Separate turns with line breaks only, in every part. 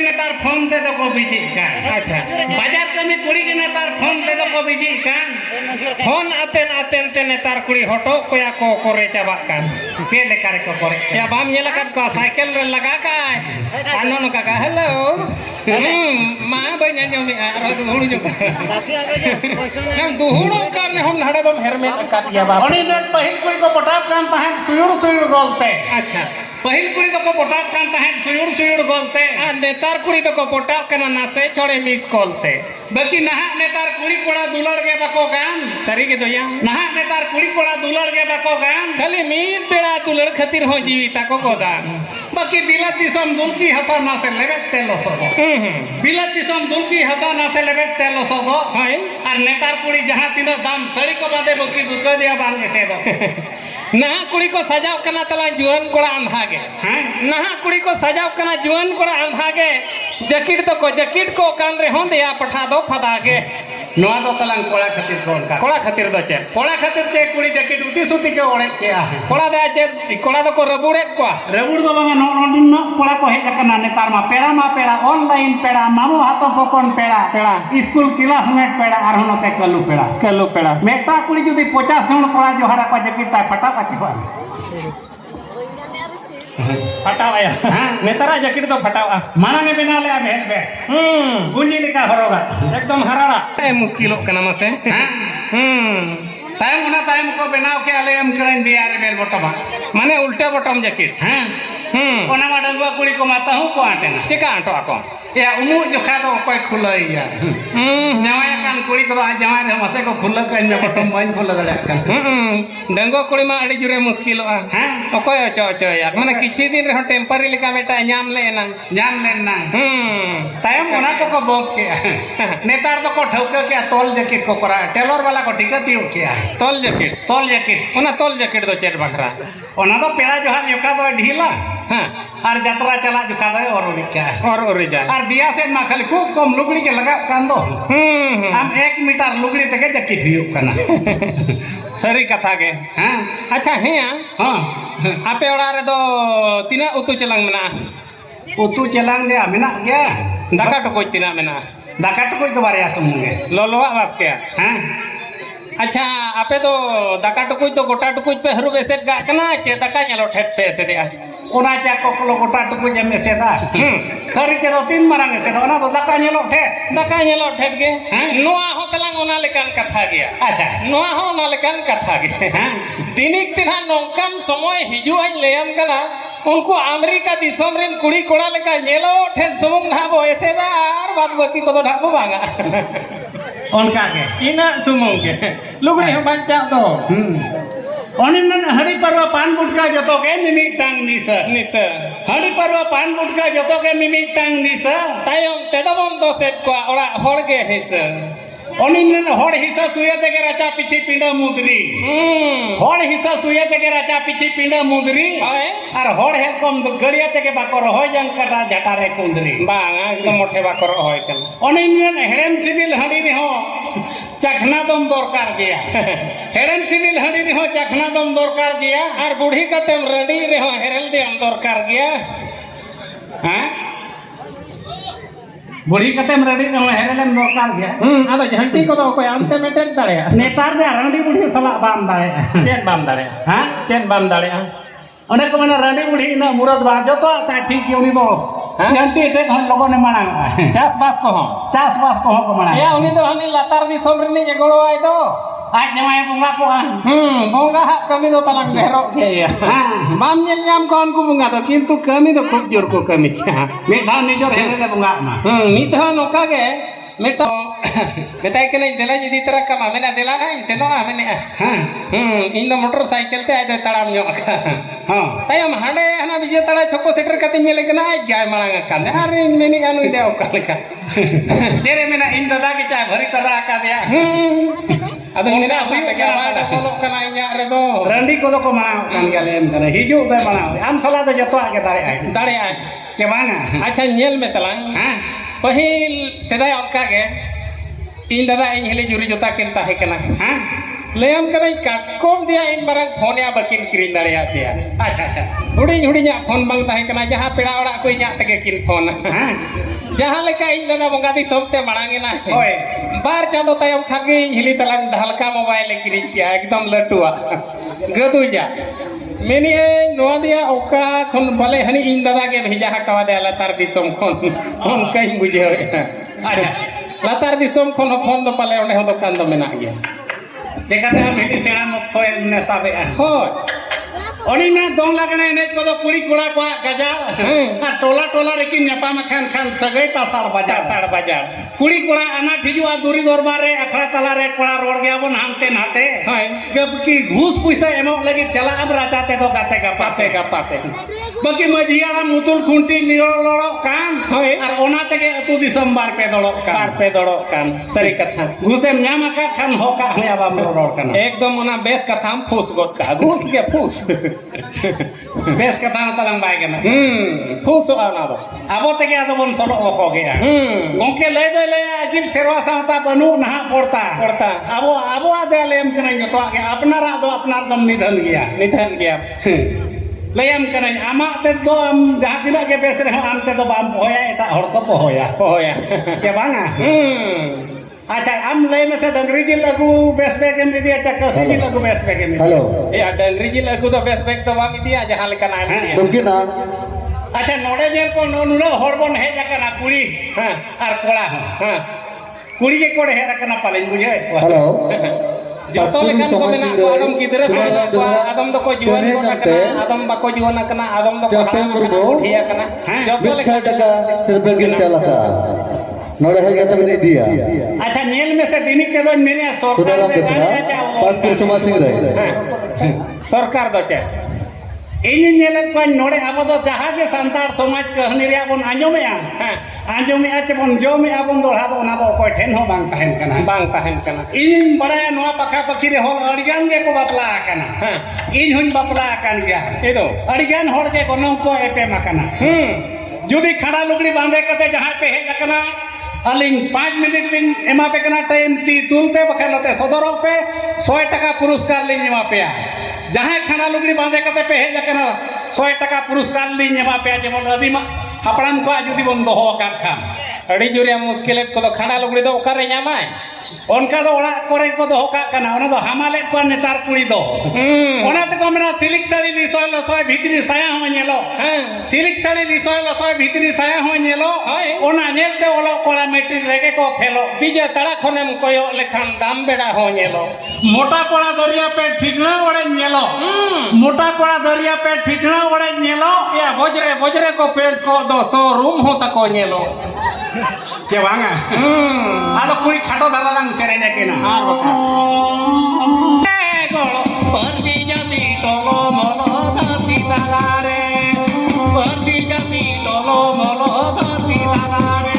नेतार phone ते तो को बिजी कान अच्छा बाजार कमी कुड़ी के नेतार फोन ते तो को बिजी कान फोन आतेन ते नेतार कुड़ी हटो कोया को करे चाबा कान के लेकार को करे या बाम नेला का साइकिल रे लगा का आनो का हेलो मां बने जो में आरो दुहुड़ जो हम दुहुड़ कान हम नडे दम हेरमेट का दिया बाप ओनी नेट पहिल कुड़ी को पटाप कान ताहे सुयुड़ गोलते अच्छा पहिल कुड़ी तो को पटाप कान ताहे सुयुड़ गोलते आ नेतार कुड़ी तो को पटाप कना नासे छोड़े मिस कॉलते बाकी नहा नेतार कुड़ी कोड़ा दुलड़ के बको गाम सरी के दोया नहा नेतार कुड़ी कोड़ा दुलड़ के बको गाम खाली मीर बेड़ा दुलड़ खातिर हो जीवी ताको गोदान बाकी बिलात दिसम दुलकी हता ना से लेबे तेलो सबो बिलात दिसम दुलकी हता ना से लेबे तेलो सबो हाय और नेतार कुड़ी जहां तीनो दाम सड़ी को बादे बकी दुसरा दिया बान के दो नहा कुड़ी को सजाव कना तला जुआन कोड़ा अंधागे हैं नहा कुड़ी को सजाव कना जुआन कोड़ा अंधागे जकीट को कान रे हों दिया पठा दो फदागे नोआ दो तलांग कोड़ा खातिर दो चे कोड़ा खातिर ते कुड़ी जकीट उती सुती के ओड़े के आ कोड़ा दे चे कोड़ा दो को रबुड़े को रबुड़ दो बांगा नोडिन नो कोड़ा को हेज कना नेतार मा पेड़ा ऑनलाइन पेड़ा मामू हातो पोकोन पेड़ा स्कूल क्लासमेट पेड़ा आर होनोते कल्लू पेड़ा मेटा कुड़ी जुदी 50 जण कोड़ा जो हरा को जकीट ता फटा पाची को फटावाया नेतारा जकीट तो फटावा मानांगे बिना ले भेल बे गुंजी लेका हरोगा एकदम हराड़ा ए मुश्किल कना मसे टाइम को बनाव के आले हम करन दिया रे बेल बटम माने उल्टा बटम जकीट ओना मा डंगवा कुड़ी को माता हूं को आटे ना चिका आटो आको या उमु जोखा दो कोई खुलैया जवाया कान कुड़ी को आज जवाय रे मसे को खुल के न बटम बन खुल दले कान डंगवा कुड़ी मा अड़ी जुरे मुश्किल हां ओकोय चो यार माने किछि दिन रे टेम्पररी लेका बेटा ᱧᱟᱢ लेना तायम ओना को बोक के नेतार तो को ठौके के तोल जैकेट को करा टेलर वाला को टिकट दियो के तोल जैकेट ओना तोल जैकेट दो चेर बखरा ओना तो पेड़ा जो हा जोका दो ढीला हां और यात्रा चला जुका दो और उड़ी जाए और दिया से मा खाली खूब कम लुगड़ी के लगा कान दो हम 1 मीटर लुगड़ी तक जैकेट हियो कना सरी कथा के हां अच्छा हिया हां आपे ओड़ा रे दो तीना उतु चलांग मेना उतु चलांग दे मेना गया दाका टकोय तीना मेना दाका टकोय तो बारे आसमुंगे लोलोवा वास के हां अच्छा आपे तो दाका टकोय तो गोटा टकोय पे हरू बेसेट गा कना चे दाका नेलो ठेट पे से दे ओना चा को कलो गोटा टकोय जे मेसेदा थरी के दो 3 मारांगे से ओना तो दाका नेलो ठेट के नोआ हो तलांग ओना लेकान कथा गया अच्छा नोआ हो ओना लेकान कथा गया दिनिक तिना नोंकान समय हिजुआन लेयम कना उनको अमेरिका दिसम रेन कुड़ी कोड़ा लेका नेलो ठेन सुमुंग नाबो एसेदा आर बाद बाकी को तो ढाबो बांगा उनका के इना सुमुंग के लुगड़ी हम बच्चा दो ओनिन हड़ी परवा पान गुटका जतो के मिमी टांग निस हड़ी परवा पान गुटका जतो के मिमी टांग निस तायम तेदबम दो सेट को ओड़ा होड़गे हिस ओनिन होड़ हिसा सुया ते के राचा पीछे पिंडा मुदरी होड़ हिसा सुया ते के राचा पीछे पिंडा मुदरी और होड़ हे कम गड़िया ते के बाकर होय जंग कटा झटा रे कुंदरी बांगा एकदम मोठे बाकर होय कन ओनिन हेड़म सिविल हड़ी रे हो चखना दम दरकार गया हेड़म सिविल हड़ी रे हो चखना दम दरकार गया और बूढ़ी कतेम रडी रे हो हेरल दे दरकार गया हां बुढ़ी कतेम रेडी रे हेरेलेम दरकार गया आदो झंटी को तो कोई अंते मेटेन दाड़ेया नेतार दे रंडी बुढ़ी सला बाम दाड़ेया चेन बाम दाड़ेया हां चेन बाम दाड़ेया ओने को माने रंडी बुढ़ी न मुरद बा जतो ता ठीक के उनी दो झंटी टे हन लोगोने माना चास बास को हो माना या उनी दो हनी लातार दी सोमरनी जे गोड़ो आय दो आज जमाय बुंगा को बुंगा हा कमी दो तलांग बेरो के हां बाम नेल जाम को उनको बुंगा दो किंतु कमी दो खूब जोर को कमी मे धा निजोर हेले बुंगा मा मी धा नोका गे मेटा बेटाय के नहीं देला जदी तरह कमा मेना देला ना इसे नो मेने हां इन दो मोटरसाइकिल ते आय दो तड़ाम नो हां तायम हांडे हना बिजे तड़ा छको सेटर कते नेले कना जाय मांगा कांदे अरे मेनी गानु दे ओका लेका तेरे मेना इन दादा के चाय भरी तरह का दिया अद मेना हुई तके बाड कोलो कना इया रे दो रंडी को को माना कान गेले एम करे हिजु दे माना आम सला तो जतो आगे दाड़े आय के बांगा अच्छा नेल में तलांग हां पहिल सेदाय ओका गे इन दादा इन हेले जुरी जोता केन ताहे कना हां लेम करें काटकोम दिया इन बारंग फोन या बकिन किरिन दाड़िया दिया अच्छा अच्छा हुडिंग हुडिंग फोन बंग ताहे कना जहां पेड़ा ओड़ा को इया तके किन फोन जहां लेका इन दादा बंगा दी सोमते मांगे ना होय बार चांदो तायम खागे हिली तलान ढलका मोबाइल किरिन किया एकदम लटुआ गदुजा मेनी नोआ दिया ओका खन भले हनी इन दादा के भेजा हकवा दे लतार दिसम खन फोन कहीं बुझे अच्छा लतार दिसम खन फोन दो पाले ओने हो दुकान दो मेना गया जेकाते हम हेटी सेना मफो ने साबे होय ओनी ना दोंग लागने ने को तो कुड़ी कुड़ा को गजा आ टोला टोला रे की नेपा में खान खान सगई ता 7:30 कुड़ी कुड़ा आना ठिजुआ दूरी दरबार रे अखड़ा तला रे कोड़ा रोड गया बन हमते नाते हाय गब की घूस पैसा एमो लगी चला अब राजाते तो गाते का पाते बाकी मझियाड़ा मुतुल खुंटी लिड़ो कान होय और ओना तके अतु दिसम बार पे दड़ो कान सरी कथा घूसेम न्यामा का खान होका हया बाम रोड कान एकदम ओना बेस कथा फूस गोट का घूस के फूस बेस कथा तलंग बाय केना फूस आना दो आबो तके आदो बन सलो को गया गोंके ले दो ले अजिल सेरवा सावता बनु नहा पड़ता आबो आदे लेम कना जतो के अपनारा दो अपनार दम निधन गया लयम कना आमा ते तो हम जहां तिना के बेस रे हम ते तो बाम होया एटा हड़ को पोया के बांगा अच्छा हम लय में से डंगरी जी लगू बेस बैग में दिया अच्छा कसी जी लगू बेस बैग में हेलो ए डंगरी जी लगू तो बेस बैग तो बामी दिया जहां लेका ना दिया तुमकी ना अच्छा नोडे जेल को नुना हड़बन हे जाकना कुड़ी हां और कोड़ा हां कुड़ी के कोड़े हे रखना पाले बुझे हेलो जतो लेखन को मेना को आदम गिदरे को आदम दो को जीवन को कना आदम बको जीवन कना आदम दो को उठिया कना जतो लेखन टका सिर्फ गिल चलका नोड़े है गत में दिया अच्छा नील में से दिनी के दो मेने सरकार दे पाटपुर समाज सिंह रहे सरकार दो चे इन नेल को नोड़े अब तो जहां के संतार समाज कहनी रे बन आंजोमे आचे बन जोमे आबन दोड़ा दो ना दो कोई ठेन हो बांग तहन कना इन बड़ा नोआ पखा पखी रे होल अड़िगान के को बापला कना इन हुन बापला कान गया ए दो अड़िगान होड़ के कोनो को एपे मकना जुदी खड़ा लुगड़ी बांधे कते जहां पे हे जकना अलिंग 5 मिनट लिंग एमा पे कना टाइम ती तुल पे बखलते सदरो पे 100 टका पुरस्कार लिंग एमा पे जहां खड़ा लुगड़ी बांधे कते पे हे जकना 100 टका पुरस्कार लिंग एमा पे जेमन अदिमा हापड़ाम को जुदी बन दोहो कर खान अड़ी जुरिया मुश्किल को खड़ा लुगड़ी दो ओकारे न्यामाय उनका दो ओड़ा करे को दो होका कना ओना दो हमाले को नेतार कुड़ी दो ओना ते को मेरा सिलिक साड़ी लिसोय लसोय भीतरी साया हो नेलो सिलिक साड़ी लिसोय लसोय भीतरी साया हो नेलो ओना नेलते ओलो कोड़ा मेट्रिक रेगे को फेलो बीजे तड़ा खनेम कोयो लेखान दाम बेड़ा हो नेलो मोटा कोड़ा दरिया पे ठिकना ओड़े नेलो मोटा कोड़ा दरिया पे ठिकना ओड़े नेलो या बोजरे को पेट को दो शोरूम हो तको नेलो के वांगा आलो कुड़ी खाटो दालांग सेरेने केना आर बका ए गोलो परदी जमी टोलो मोलो धरती तालारे परदी जमी टोलो मोलो धरती तालारे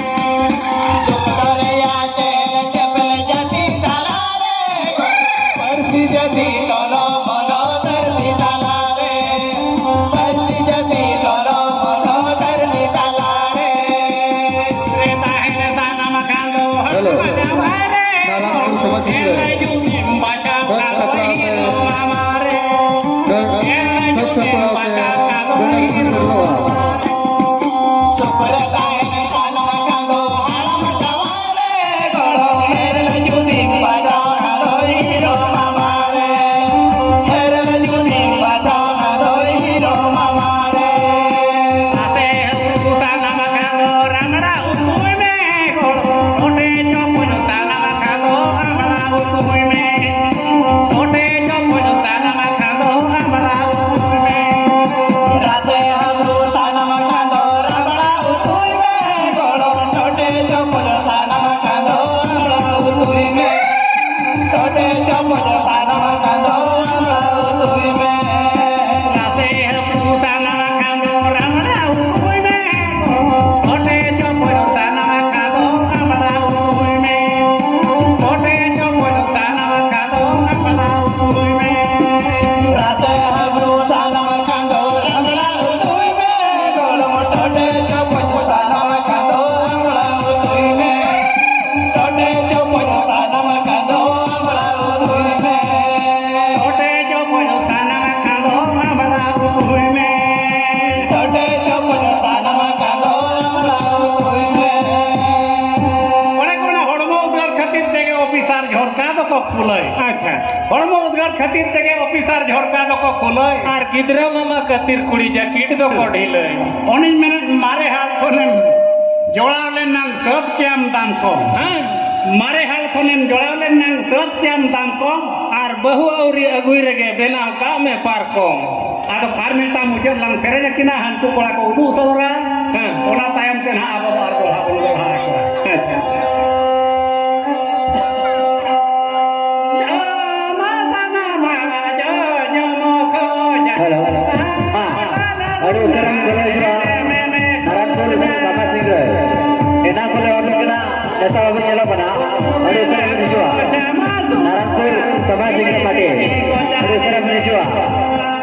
चुपरे या चेल चपल जती तालारे परदी जती टोलो मोलो धरती तालारे परदी जती टोलो मोलो धरती तालारे रे ताहे दाना मखालो को खुलाई
अच्छा
हड़मो उद्गार खातिर तेगे ऑफिसर झरका को खुलाई
और गिद्रा मामा कतिर कुड़ी जैकेट दो को ढिले
ओनिन मेने मारे हाल कोने जोड़ाले नाम सब केम दाम को
हां
मारे हाल कोने जोड़ाले नाम सब केम दाम को
और बहु औरी अगुई रगे बेनाव का में पार को
आदो पार मिलता मुझे लंग सेरे जकिना हंकु कोड़ा को उदु सदरा
हां
ओना तायम ते ना आबो आर को हाबो लोहा
अच्छा
हेलो हाँ अरे सरम बोले जो नारायणपुर बाबा सिंह रहे एना बोले अभी कना नेता अभी चलो बना अरे सरम जो नारायणपुर बाबा सिंह माटे अरे सरम जो